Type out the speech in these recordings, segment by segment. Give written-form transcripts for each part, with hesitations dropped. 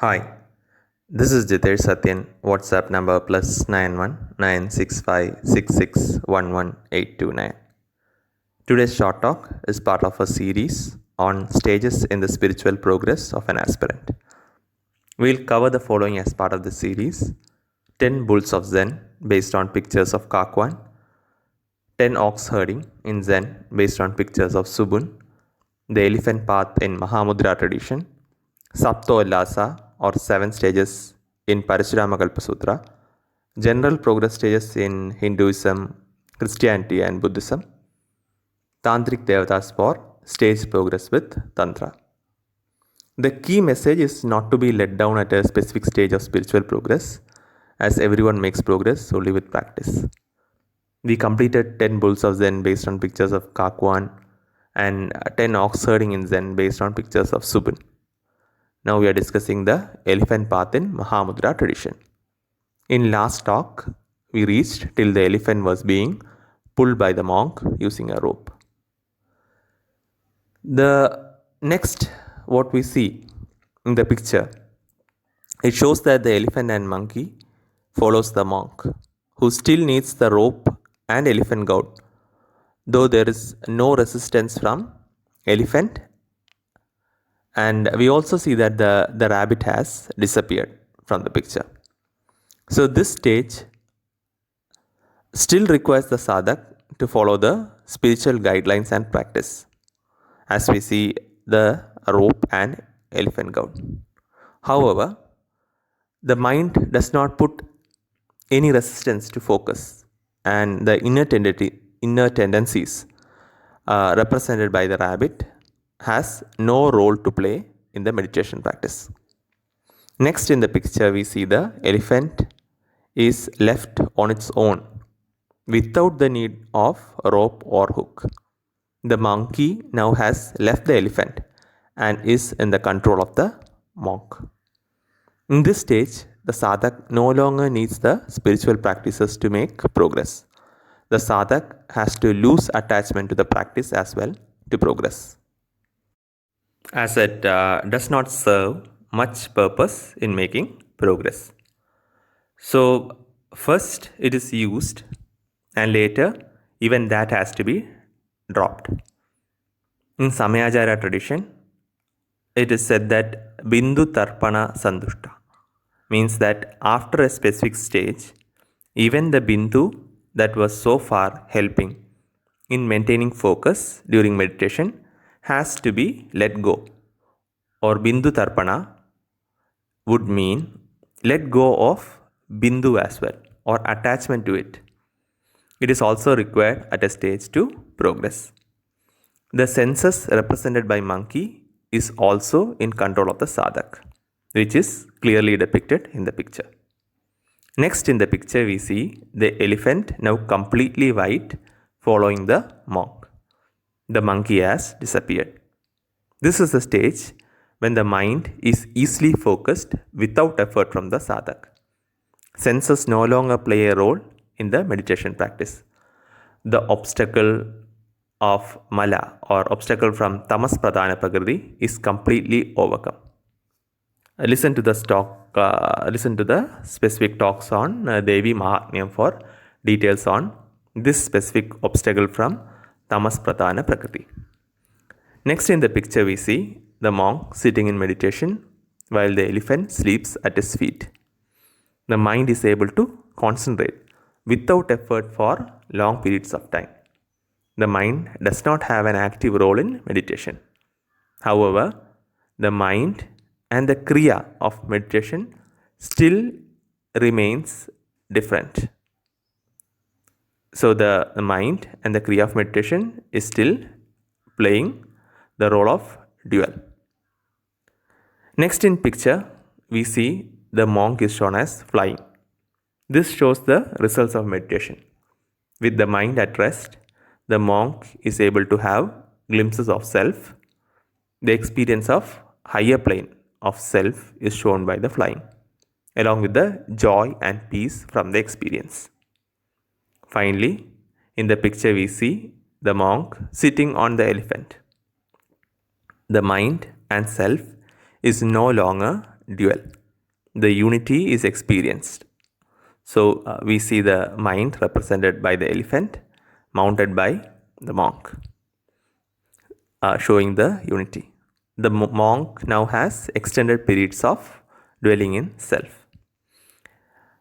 Hi, this is Jitesh Satyan, WhatsApp number +91 965661189. Today's short talk is part of a series on stages in the spiritual progress of an aspirant. We'll cover the following as part of the series: 10 bulls of Zen based on pictures of Kakwan, 10 ox herding in Zen based on pictures of Subun, the elephant path in Mahamudra tradition, Sapto Ullasa or 7 stages in Parashurama Kalpa Sutra, general progress stages in Hinduism, Christianity and Buddhism, Tantric Devatas for stage progress with Tantra. The key message is not to be let down at a specific stage of spiritual progress, as everyone makes progress only with practice. We completed 10 bulls of Zen based on pictures of Kakwan and 10 ox herding in Zen based on pictures of Subun. Now we are discussing the elephant path in Mahamudra tradition. In last talk, we reached till the elephant was being pulled by the monk using a rope. The next what we see in the picture, it shows that the elephant and monkey follows the monk, who still needs the rope and elephant goad, though there is no resistance from elephant, and we also see that the rabbit has disappeared from the picture. So this stage still requires the sadhak to follow the spiritual guidelines and practice, as we see the rope and elephant goad. However, the mind does not put any resistance to focus, and the inner tendencies represented by the rabbit has no role to play in the meditation practice. Next in the picture we see the elephant is left on its own without the need of rope or hook. The monkey now has left the elephant and is in the control of the monk. In this stage, the sadhak no longer needs the spiritual practices to make progress. The sadhak has to lose attachment to the practice as well to progress, as it does not serve much purpose in making progress. So, first it is used, and later even that has to be dropped. In Samayajara tradition, it is said that Bindu Tarpana Sandushta means that after a specific stage, even the Bindu that was so far helping in maintaining focus during meditation has to be let go. Or Bindu Tarpana would mean let go of Bindu as well, or attachment to it. It is also required at a stage to progress. The senses represented by monkey is also in control of the sadhak, which is clearly depicted in the picture. Next in the picture we see the elephant now completely white following the monk. The monkey has disappeared. This is the stage when the mind is easily focused without effort from the sadhak. Senses no longer play a role in the meditation practice. The obstacle of mala or obstacle from tamas pradhana prakriti is completely overcome. Listen to the specific talks on Devi Mahatmyam for details on this specific obstacle from tamas pradhana prakriti. Next in the picture we see the monk sitting in meditation while the elephant sleeps at his feet. The mind is able to concentrate without effort for long periods of time. The mind does not have an active role in meditation. However, the mind and the kriya of meditation still remains different. So the mind and the kriya of meditation is still playing the role of dual. Next in picture, we see the monk is shown as flying. This shows the results of meditation. With the mind at rest, the monk is able to have glimpses of self. The experience of higher plane of self is shown by the flying, along with the joy and peace from the experience. Finally, in the picture we see the monk sitting on the elephant. The mind and self is no longer dual. The unity is experienced. So we see the mind represented by the elephant mounted by the monk, showing the unity. The monk now has extended periods of dwelling in self.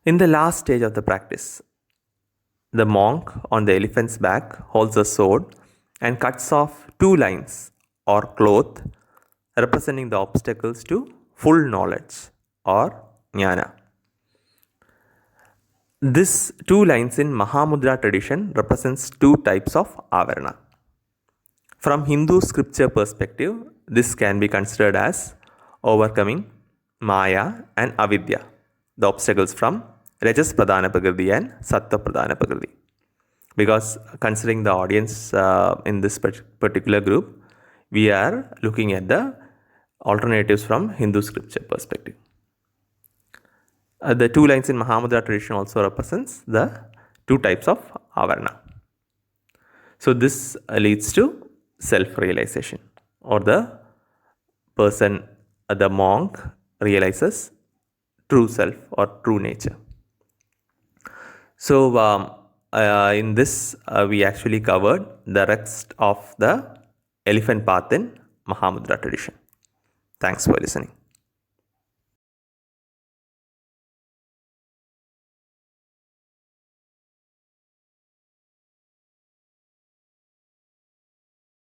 In the last stage of the practice, the monk on the elephant's back holds a sword and cuts off 2 lines or cloth representing the obstacles to full knowledge or jnana. This 2 lines in Mahamudra tradition represents 2 types of avarana. From Hindu scripture perspective, this can be considered as overcoming Maya and Avidya, the obstacles from Rajas Pradhana Prakriti and Sattva Pradhana Prakriti. Because considering the audience in this particular group, we are looking at the alternatives from Hindu scripture perspective. The 2 lines in Mahamudra tradition also represents the 2 types of avarana. So this leads to self-realization, or the person, the monk, realizes true self or true nature. So in this we actually covered the rest of the elephant path in Mahamudra tradition. Thanks for listening.